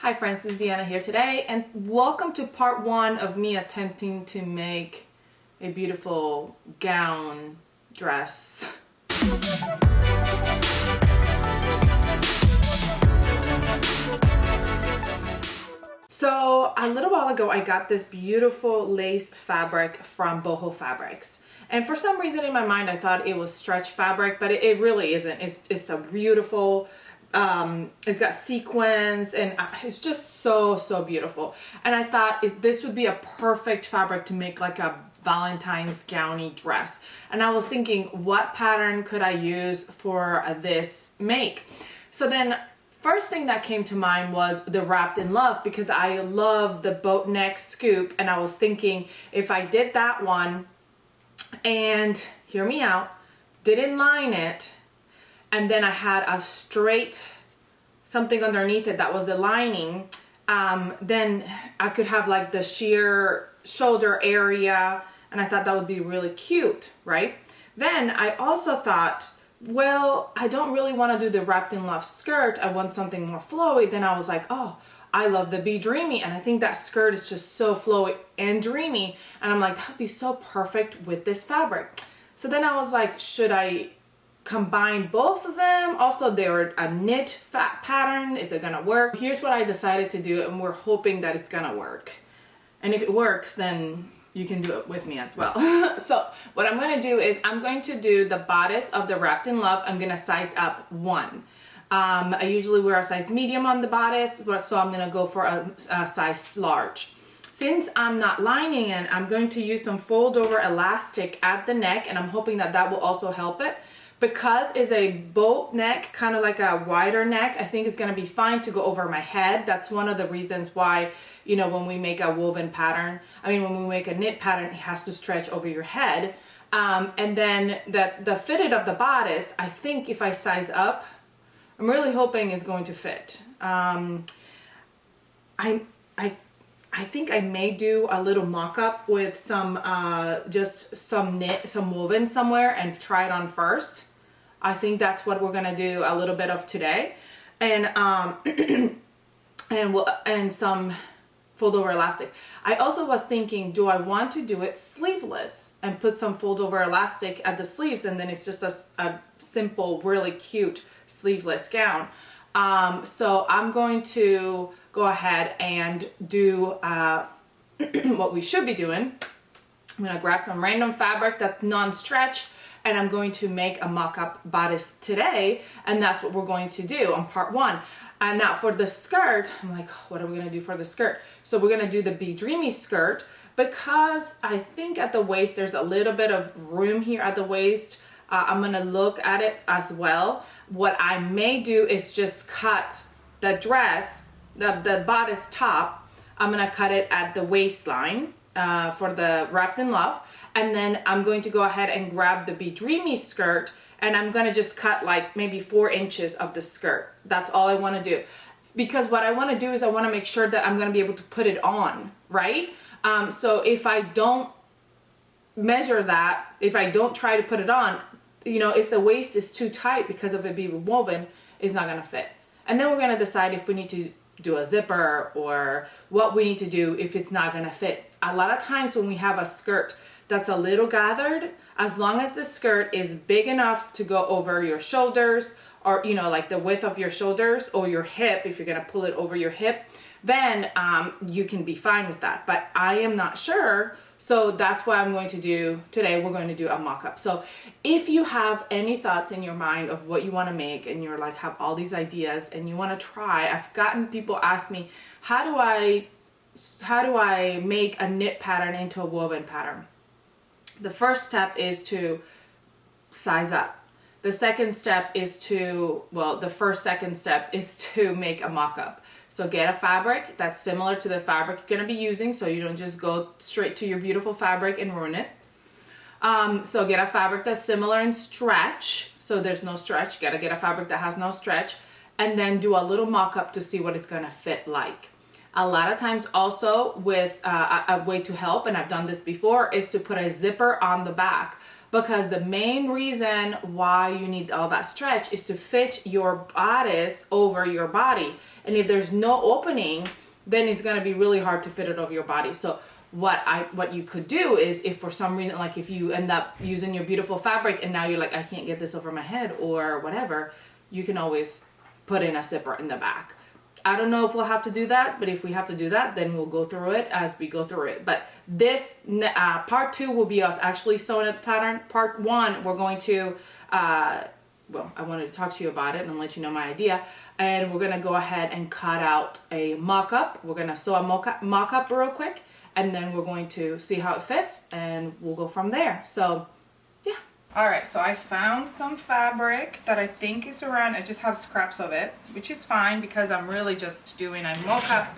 Hi friends, this is Deanna here today, and welcome to part one of me attempting to make a beautiful gown dress. So a little while ago I got this beautiful lace fabric from Boho Fabrics, and for some reason in my mind I thought it was stretch fabric, but it really isn't. It's a beautiful, it's got sequins and it's just so beautiful. And I thought this would be a perfect fabric to make like a Valentine's gowny dress. And I was thinking, what pattern could I use for this make? So then first thing that came to mind was the Wrapped in Love, because I love the boat neck scoop, and I was thinking if I did that one and, hear me out, didn't line it, and then I had a straight something underneath it that was the lining, then I could have like the sheer shoulder area, and I thought that would be really cute, right? Then I also thought, well, I don't really want to do the Wrapped in Love skirt. I want something more flowy. Then I was like, oh, I love the Be Dreamy, and I think that skirt is just so flowy and dreamy, and I'm like, that would be so perfect with this fabric. So then I was like, should I combine both of them? Also, they're a knit fat pattern. Is it gonna work? Here's what I decided to do, and we're hoping that it's gonna work. And if it works, then you can do it with me as well. So what I'm going to do is I'm going to do the bodice of the Wrapped in Love. I'm going to size up 1. I usually wear a size medium on the bodice, so I'm going to go for a size large. Since I'm not lining it, I'm going to use some fold over elastic at the neck, and I'm hoping that that will also help it. Because it's a boat neck, kind of like a wider neck, I think it's going to be fine to go over my head. That's one of the reasons why, you know, when we make a woven pattern, when we make a knit pattern, it has to stretch over your head. And then the fitted of the bodice, I think if I size up, I'm really hoping it's going to fit. I think I may do a little mock-up with some, just some woven somewhere and try it on first. I think that's what we're gonna do a little bit of today. And, and some fold over elastic. I also was thinking, do I want to do it sleeveless and put some fold over elastic at the sleeves, and then it's just a simple, really cute sleeveless gown. So I'm going to go ahead and do what we should be doing. I'm gonna grab some random fabric that's NoN-Stretch, and I'm going to make a mock-up bodice today, and that's what we're going to do on part 1. And now for the skirt, I'm like, what are we gonna do for the skirt? So we're gonna do the Be Dreamy skirt, because I think at the waist there's a little bit of room here at the waist. I'm gonna look at it as well. What I may do is just cut the dress, the bodice top, I'm gonna cut it at the waistline for the Wrapped in Love, and then I'm going to go ahead and grab the Be Dreamy skirt, and I'm gonna just cut like maybe 4 inches of the skirt. That's all I wanna do. Because what I wanna do is I wanna make sure that I'm gonna be able to put it on, right? So if I don't measure that, if I don't try to put it on, you know, if the waist is too tight because of it being woven, it's not gonna fit. And then we're gonna decide if we need to do a zipper or what we need to do if it's not gonna fit. A lot of times when we have a skirt that's a little gathered, as long as the skirt is big enough to go over your shoulders, or, you know, like the width of your shoulders or your hip, if you're gonna pull it over your hip, then you can be fine with that. But I am not sure, so that's what I'm going to do today. We're going to do a mock-up. So if you have any thoughts in your mind of what you want to make, and you're like, have all these ideas and you want to try, I've gotten people ask me, how do I make a knit pattern into a woven pattern? The first step is to size up. The second step is to, well, the second step is to make a mock-up. So get a fabric that's similar to the fabric you're gonna be using, so you don't just go straight to your beautiful fabric and ruin it. So get a fabric that's similar in stretch, so there's no stretch. You gotta get a fabric that has no stretch, and then do a little mock-up to see what it's gonna fit like. A lot of times also with a way to help, and I've done this before, is to put a zipper on the back. because the main reason why you need all that stretch is to fit your bodice over your body. And if there's no opening, then it's going to be really hard to fit it over your body. So what you could do is, if for some reason, like if you end up using your beautiful fabric and now you're like, I can't get this over my head or whatever, you can always put in a zipper in the back. I don't know if we'll have to do that, but if we have to do that, then we'll go through it as we go through it. But this part 2 will be us actually sewing at the pattern. Part 1, we're going to, well, I wanted to talk to you about it and let you know my idea. And we're going to go ahead and cut out a mock-up. We're going to sew a mock-up real quick, and then we're going to see how it fits, and we'll go from there. So, yeah. All right, so I found some fabric that I think is around. I just have scraps of it, which is fine because I'm really just doing a mock-up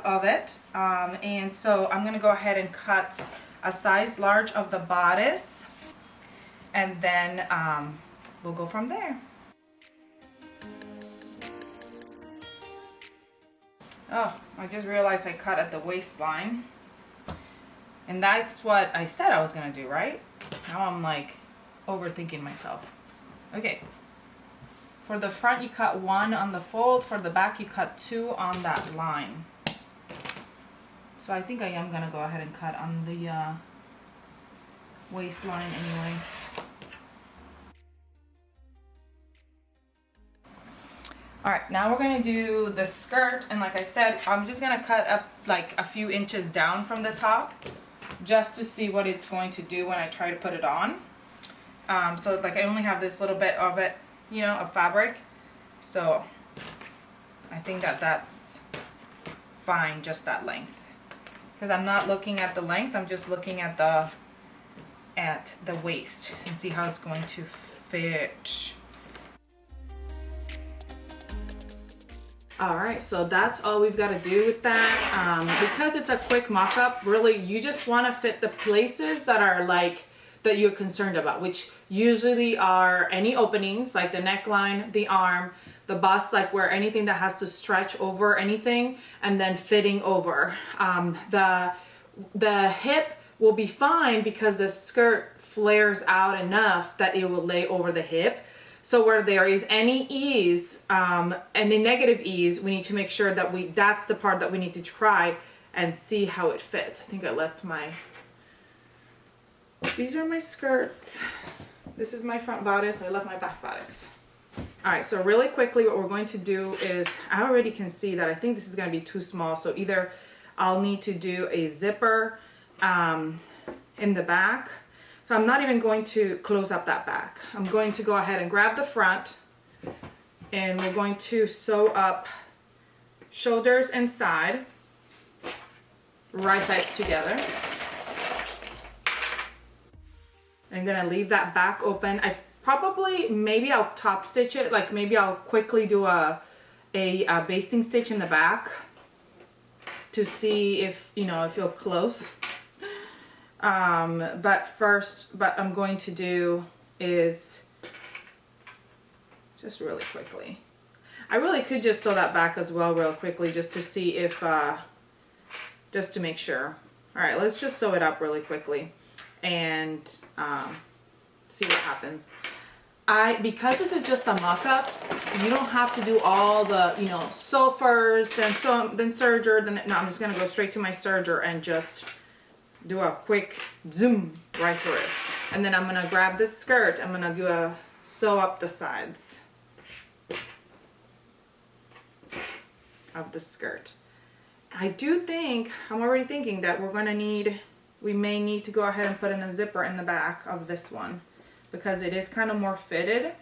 of it. And so I'm going to go ahead and cut a size large of the bodice, and then we'll go from there. Oh, I just realized I cut at the waistline. And that's what I said I was going to do, right? Now I'm like overthinking myself. Okay. For the front, you cut 1 on the fold. For the back, you cut 2 on that line. So I think I am going to go ahead and cut on the waistline anyway. Alright, now we're going to do the skirt, and like I said, I'm just going to cut up like a few inches down from the top just to see what it's going to do when I try to put it on. So like I only have this little bit of it, you know, of fabric, so I think that that's fine, just that length, because I'm not looking at the length, I'm just looking at the waist and see how it's going to fit. Alright, so that's all we've got to do with that. Because it's a quick mock-up, really you just want to fit the places that are like, that you're concerned about, which usually are any openings, like the neckline, the arm, the bust, like where anything that has to stretch over anything, and then fitting over. The hip will be fine because the skirt flares out enough that it will lay over the hip. So where there is any ease, any negative ease, we need to make sure that that's the part that we need to try and see how it fits. I think I left these are my skirts. This is my front bodice. I left my back bodice. All right, so really quickly what we're going to do is, I already can see that I think this is going to be too small. So either I'll need to do a zipper in the back. So I'm not even going to close up that back. I'm going to go ahead and grab the front, and we're going to sew up shoulders and side, right sides together. I'm gonna leave that back open. Maybe I'll top stitch it, like maybe I'll quickly do a basting stitch in the back to see if, you know, if it'll close. But what I'm going to do is just really quickly. I really could just sew that back as well real quickly just to see if, just to make sure. Alright, let's just sew it up really quickly and see what happens. Because this is just a mock-up, you don't have to do all the, you know, sew first, then serger, no, I'm just going to go straight to my serger and just do a quick zoom right through it. And then I'm going to grab this skirt, I'm going to do a sew up the sides of the skirt. I'm already thinking that we may need to go ahead and put in a zipper in the back of this one because it is kind of more fitted.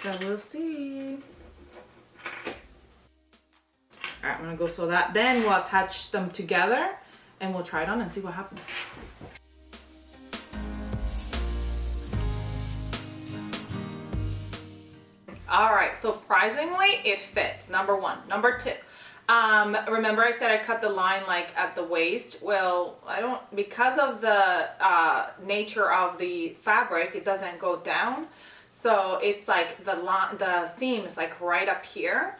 So we'll see. Alright, I'm going to go sew that. Then we'll attach them together and we'll try it on and see what happens. Alright, so surprisingly it fits. Number one. Number two. Remember I said I cut the line like at the waist? Well, because of the nature of the fabric, it doesn't go down. So it's like the seam is like right up here.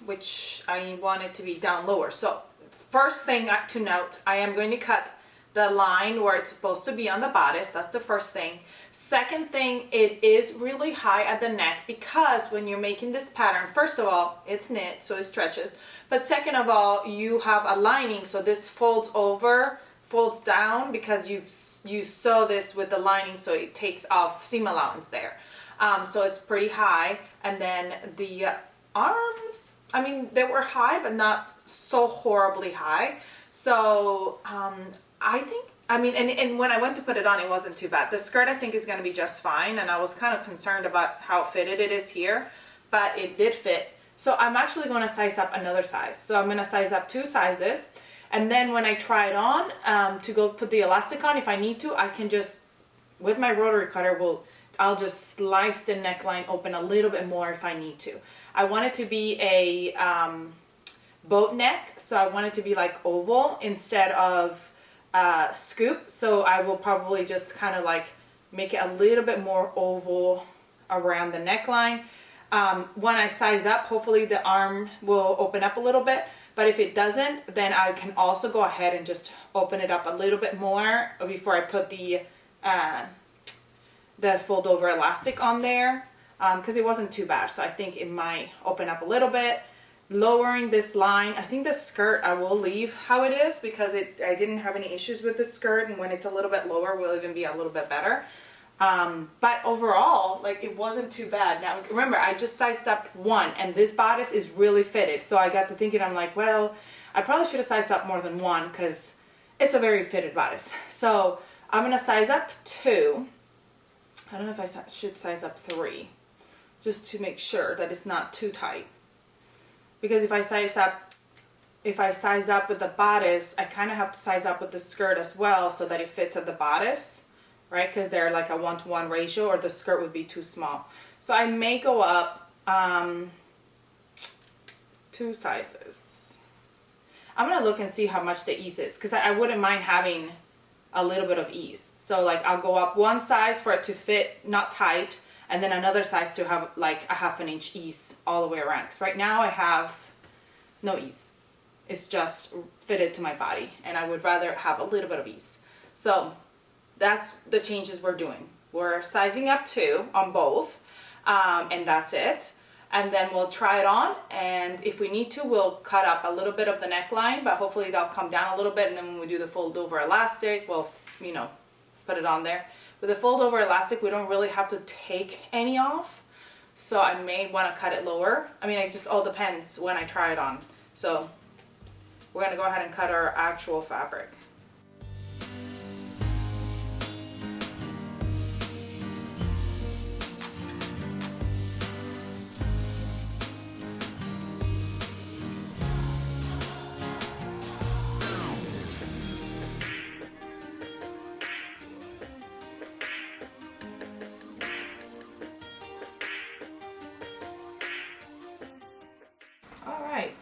Which I want it to be down lower. So first thing to note, I am going to cut the line where it's supposed to be on the bodice. That's the first thing. Second thing, it is really high at the neck because when you're making this pattern, first of all, it's knit, so it stretches. But second of all, you have a lining, so this folds over, folds down because you sew this with the lining, so it takes off seam allowance there. So it's pretty high. And then the arms, I mean, they were high, but not so horribly high. So I think, I mean, and when I went to put it on, it wasn't too bad. The skirt, I think, is going to be just fine. And I was kind of concerned about how fitted it is here, but it did fit. So I'm actually going to size up another size. So I'm going to size up 2 sizes. And then when I try it on, to go put the elastic on, if I need to, I can just, with my rotary cutter, I'll just slice the neckline open a little bit more if I need to. I want it to be a boat neck, so I want it to be like oval instead of scoop. So I will probably just kind of like make it a little bit more oval around the neckline. When I size up, hopefully the arm will open up a little bit. But if it doesn't, then I can also go ahead and just open it up a little bit more before I put the fold over elastic on there, because it wasn't too bad. So I think it might open up a little bit. Lowering this line, I think the skirt I will leave how it is because I didn't have any issues with the skirt, and when it's a little bit lower will even be a little bit better. But overall, like, it wasn't too bad. Now remember, I just sized up 1, and this bodice is really fitted. So I got to thinking, I'm like, well, I probably should have sized up more than 1 because it's a very fitted bodice. So I'm going to size up 2. I don't know if I should size up 3 just to make sure that it's not too tight. Because if I size up with the bodice, I kind of have to size up with the skirt as well so that it fits at the bodice. Right, because they're like a 1-to-1 ratio, or the skirt would be too small. So I may go up 2 sizes. I'm gonna look and see how much the ease is, because I wouldn't mind having a little bit of ease. So like I'll go up 1 size for it to fit, not tight, and then another size to have like a 1/2 inch ease all the way around. Because right now I have no ease. It's just fitted to my body, and I would rather have a little bit of ease. So that's the changes we're doing. We're sizing up 2 on both, and that's it. And then we'll try it on, and if we need to, we'll cut up a little bit of the neckline, but hopefully that'll come down a little bit, and then when we do the fold over elastic, we'll, you know, put it on there. With the fold over elastic, we don't really have to take any off, so I may want to cut it lower. I mean, it just all depends when I try it on. So we're going to go ahead and cut our actual fabric.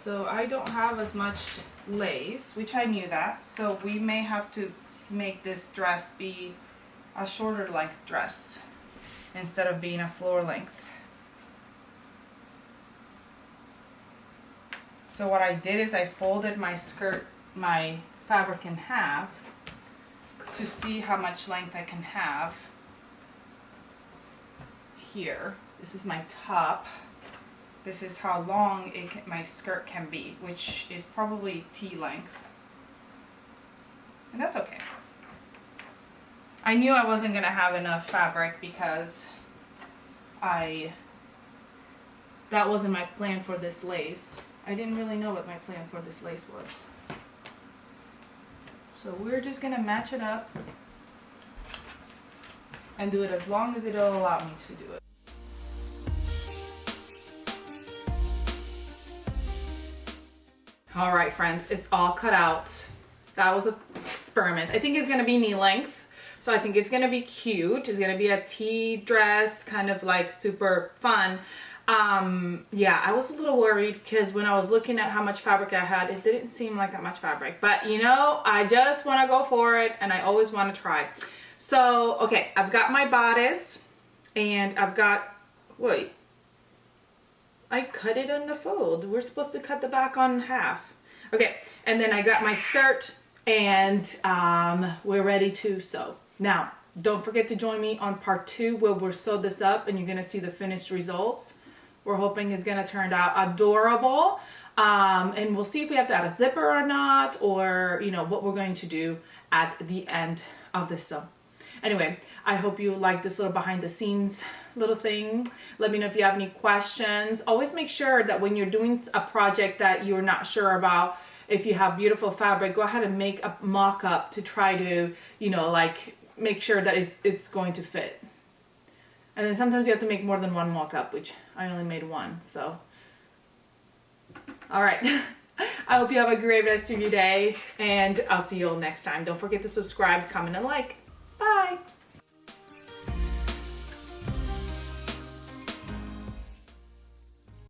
So I don't have as much lace, which I knew that, so we may have to make this dress be a shorter length dress instead of being a floor length. So what I did is I folded my fabric in half to see how much length I can have here. This is my top. This is how long my skirt can be, which is probably T length. And that's okay. I knew I wasn't going to have enough fabric because that wasn't my plan for this lace. I didn't really know what my plan for this lace was. So we're just going to match it up and do it as long as it'll allow me to do it. All right, friends, it's all cut out. That was an experiment. I think it's gonna be knee length, so I think it's gonna be cute. It's gonna be a tea dress, kind of like super fun. Yeah, I was a little worried because when I was looking at how much fabric I had, it didn't seem like that much fabric. But you know, I just wanna go for it, and I always wanna try. So, okay, I've got my bodice, and I've got, wait. I cut it on the fold. We're supposed to cut the back on half. Okay, and then I got my skirt and we're ready to sew. Now, don't forget to join me on part 2 where we'll sew this up and you're gonna see the finished results. We're hoping it's gonna turn out adorable. And we'll see if we have to add a zipper or not, or you know what we're going to do at the end of this sew. Anyway, I hope you like this little behind the scenes little thing. Let me know if you have any questions. Always make sure that when you're doing a project that you're not sure about, if you have beautiful fabric, go ahead and make a mock-up to try to, you know, like make sure that it's going to fit. And then sometimes you have to make more than one mock-up, which I only made one, so. All right. I hope you have a great rest of your day, and I'll see you all next time. Don't forget to subscribe, comment, and like.